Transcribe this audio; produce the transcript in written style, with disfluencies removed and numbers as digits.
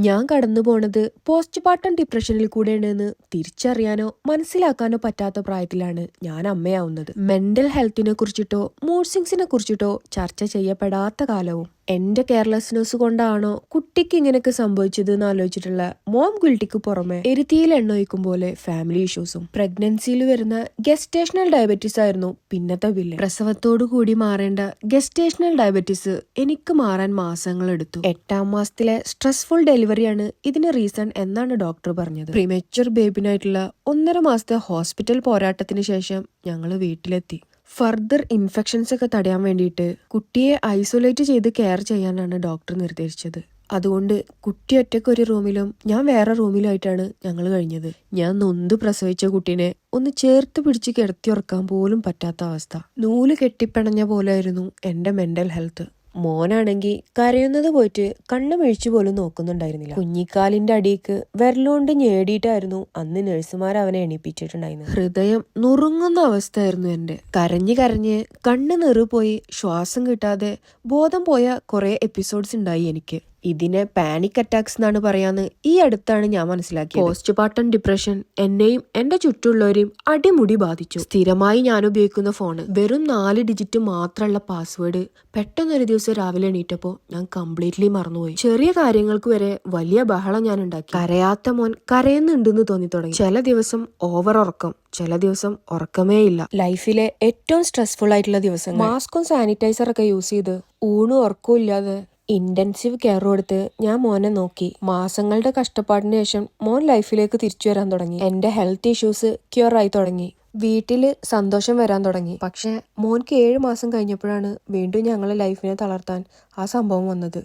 ഞാൻ കടന്നു പോണത് പോസ്റ്റ്മോർട്ടം ഡിപ്രഷനിൽ കൂടെയാണെന്ന് തിരിച്ചറിയാനോ മനസ്സിലാക്കാനോ പറ്റാത്ത പ്രായത്തിലാണ് ഞാൻ അമ്മയാവുന്നത്. മെന്റൽ ഹെൽത്തിനെ കുറിച്ചിട്ടോ മൂഡ് സ്വിങ്സിനെ കുറിച്ചിട്ടോ ചർച്ച ചെയ്യപ്പെടാത്ത കാലവും എന്റെ കെയർലെസ്നെസ് കൊണ്ടാണോ കുട്ടിക്ക് ഇങ്ങനെയൊക്കെ സംഭവിച്ചത് എന്ന് ആലോചിച്ചിട്ടുള്ള മോം ഗിൽറ്റിക്ക് പുറമെ എരുത്തിയിൽ എണ്ണ ഒഴിക്കും പോലെ ഫാമിലി ഇഷ്യൂസും. പ്രഗ്നൻസിയിൽ വരുന്ന ഗസ്റ്റേഷണൽ ഡയബറ്റീസ് ആയിരുന്നു പിന്നത്തെ വില്ലൻ. പ്രസവത്തോടു കൂടി മാറേണ്ട ഗസ്റ്റേഷണൽ ഡയബറ്റീസ് എനിക്ക് മാറാൻ മാസങ്ങൾ എടുത്തു. 8ാം മാസത്തിലെ സ്ട്രെസ്ഫുൾ ഡെലിവറിയാണ് ഇതിന് റീസൺ എന്നാണ് ഡോക്ടർ പറഞ്ഞത്. പ്രീമച്വർ ബേബിനായിട്ടുള്ള 1.5 മാസത്തെ ഹോസ്പിറ്റൽ പോരാട്ടത്തിന് ശേഷം ഞങ്ങൾ വീട്ടിലെത്തി. ഫർദർ ഇൻഫെക്ഷൻസ് ഒക്കെ തടയാൻ വേണ്ടിയിട്ട് കുട്ടിയെ ഐസൊലേറ്റ് ചെയ്ത് കെയർ ചെയ്യാനാണ് ഡോക്ടർ നിർദ്ദേശിച്ചത്. അതുകൊണ്ട് കുട്ടി ഒറ്റയ്ക്ക് ഒരു റൂമിലും ഞാൻ വേറെ റൂമിലായിട്ടാണ് ഞങ്ങൾ കഴിഞ്ഞത്. ഞാൻ നൊന്ത് പ്രസവിച്ച കുട്ടീനെ ഒന്ന് ചേർത്ത് പിടിച്ച് കിടത്തി ഉറക്കാൻ പോലും പറ്റാത്ത അവസ്ഥ. നൂല് കെട്ടിപ്പിണഞ്ഞ പോലെയായിരുന്നു എന്റെ മെന്റൽ ഹെൽത്ത്. മോനാണെങ്കിൽ കരയുന്നത് പോയിട്ട് കണ്ണ് മിഴിച്ചു പോലും നോക്കുന്നുണ്ടായിരുന്നില്ല. കുഞ്ഞിക്കാലിന്റെ അടിയിക്ക് വിരലുകൊണ്ട് ഞേടിയിട്ടായിരുന്നു അന്ന് നഴ്സുമാർ അവനെ എണീപ്പിച്ചിട്ടുണ്ടായിരുന്നത്. ഹൃദയം നുറുങ്ങുന്ന അവസ്ഥയായിരുന്നു എന്റെ. കരഞ്ഞ് കരഞ്ഞ് കണ്ണ് നിറുപോയി ശ്വാസം കിട്ടാതെ ബോധം പോയ കുറെ എപ്പിസോഡ്സ് ഉണ്ടായി എനിക്ക്. ഇതിനെ പാനിക് അറ്റാക്സ് എന്നാണ് പറയാന്ന് ഈ അടുത്താണ് ഞാൻ മനസ്സിലാക്കിയത്. പോസ്റ്റ്മോർട്ടം ഡിപ്രഷൻ എന്നെയും എന്റെ ചുറ്റുമുള്ളവരെയും അടിമുടി ബാധിച്ചു. സ്ഥിരമായി ഞാൻ ഉപയോഗിക്കുന്ന ഫോണ് വെറും 4 ഡിജിറ്റ് മാത്രമുള്ള പാസ്വേഡ് പെട്ടെന്നൊരു ദിവസം രാവിലെ എണീറ്റപ്പോ ഞാൻ കംപ്ലീറ്റ്ലി മറന്നുപോയി. ചെറിയ കാര്യങ്ങൾക്ക് വരെ വലിയ ബഹളം ഞാൻ ഉണ്ടാക്കി. കരയാത്ത മോൻ കരയുന്നുണ്ടെന്ന് തോന്നി തുടങ്ങി. ചില ദിവസം ഓവർ ഉറക്കം, ചില ദിവസം ഉറക്കമേ ഇല്ല. ലൈഫിലെ ഏറ്റവും സ്ട്രെസ്ഫുൾ ആയിട്ടുള്ള ദിവസം മാസ്കും സാനിറ്റൈസറൊക്കെ യൂസ് ചെയ്ത് ഊണും ഉറക്കവും ഇല്ലാതെ ഇന്റൻസീവ് കെയർ കൊടുത്ത് ഞാൻ മോനെ നോക്കി. മാസങ്ങളുടെ കഷ്ടപ്പാടിന് ശേഷം മോൻ ലൈഫിലേക്ക് തിരിച്ചു വരാൻ തുടങ്ങി. എന്റെ ഹെൽത്ത് ഇഷ്യൂസ് ക്യൂർ ആയി തുടങ്ങി. വീട്ടില് സന്തോഷം വരാൻ തുടങ്ങി. പക്ഷെ മോൻക്ക് 7 മാസം കഴിഞ്ഞപ്പോഴാണ് വീണ്ടും ഞങ്ങളെ ലൈഫിനെ തളർത്താൻ ആ സംഭവം വന്നത്.